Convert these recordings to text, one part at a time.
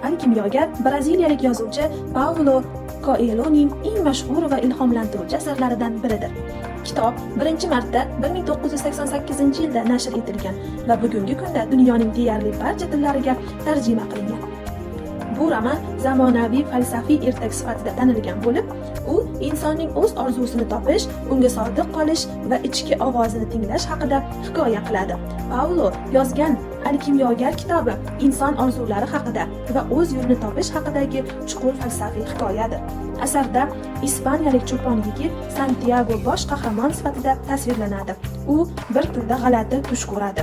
Alkimyogar braziliyalik yozuvchi Paulo Coelhoning eng mashhur va ilhomlantiruvchi asarlaridan biridir. Kitob birinchi marta 1988-yilda nashr etilgan va bugungi kunda dunyoning deyarli barcha tillariga tarjima qilingan. Bu roman zamonaviy falsafiy ertak sifatida tanilgan bo'lib, u insonning o'z orzusini topish, unga sodiq qolish va ichki ovozini tinglash haqida hikoya qiladi. Paulo yozgan Alkimyogar kitobi inson orzulari haqida va o'z yo'lini topish haqidagi chuqur falsafiy hikoyadir. Asarda ispaniyalik cho'pon yigit Santiago bosh qahramon sifatida tasvirlanadi. U bir tunda g'alati tush ko'radi.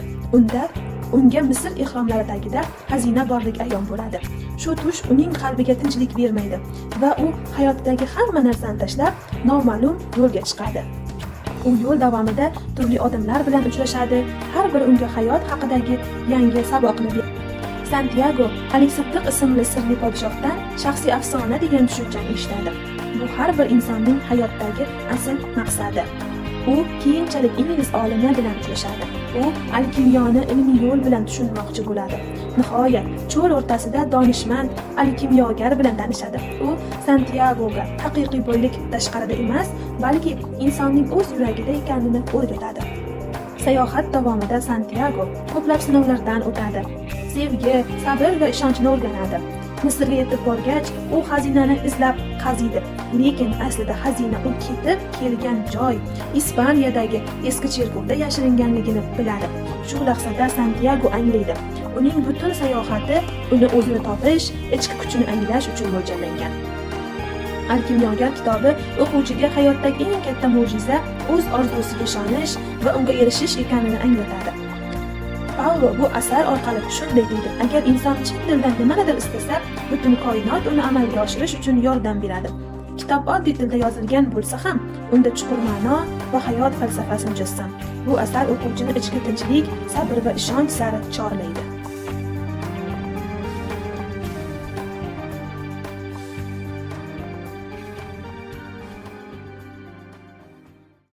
Unga Misr ehromlaridagida xazina borligi ayon bo'ladi. Shu tush uning qalbiga tinchlik bermaydi va u hayotidagi hamma narsani tashlab noma'lum yo'lga chiqadi. U yo'l davomida turli odamlar bilan uchrashadi, har biri unga hayot haqidagi yangi saboqni beradi. Santiago Alexiddiq ismli sirli podshohdan shaxsiy afsona degan tushunchani eshitadi. Bu har bir insonning hayotdagi asl maqsadi. U keyinchalik ingliz olimi bilan uchrashadi. U alkimiyoni ilmiy yo'l bilan tushunmoqchi bo'ladi. Nihoyat cho'l o'rtasida donishmand alkimyogar bilan tanishadi. U Santiagoga haqiqiy boylik tashqarida emas, balki insonning o'z yuragida ekanini o'rgatadi. Sayohat davomida Santiago ko'plab sinovlardan o'tadi. Sevgi, sabr va ishonchni o'rganadi. Misrga yetib borgach, u xazinani izlab qaziydi. Lekin aslida xazina u ketib kelgan joy Ispaniyadagi eski cherkovda yashiringanligini biladi. Shu lahzada Santiago anglaydi. Uning butun sayohati uni o'zini topish, ichki kuchini anglash uchun mo'ljallangan. Alkimyogar kitobi o'quvchiga hayotdagi eng katta mo'jiza o'z orzusiga ishonish va unga erishish ekanini anglatadi. Paulo bu asar orqali shunday deydi: agar inson chin dildan nimanidir istasa, butun koinot uni amalga oshirish uchun yordam beradi. Kitob oddiy tilda yozilgan bo'lsa ham, unda chuqur ma'no va hayot falsafasi mujassam. Bu asar o'quvchini ichki tinchlik, sabr va ishonch sari chorlaydi.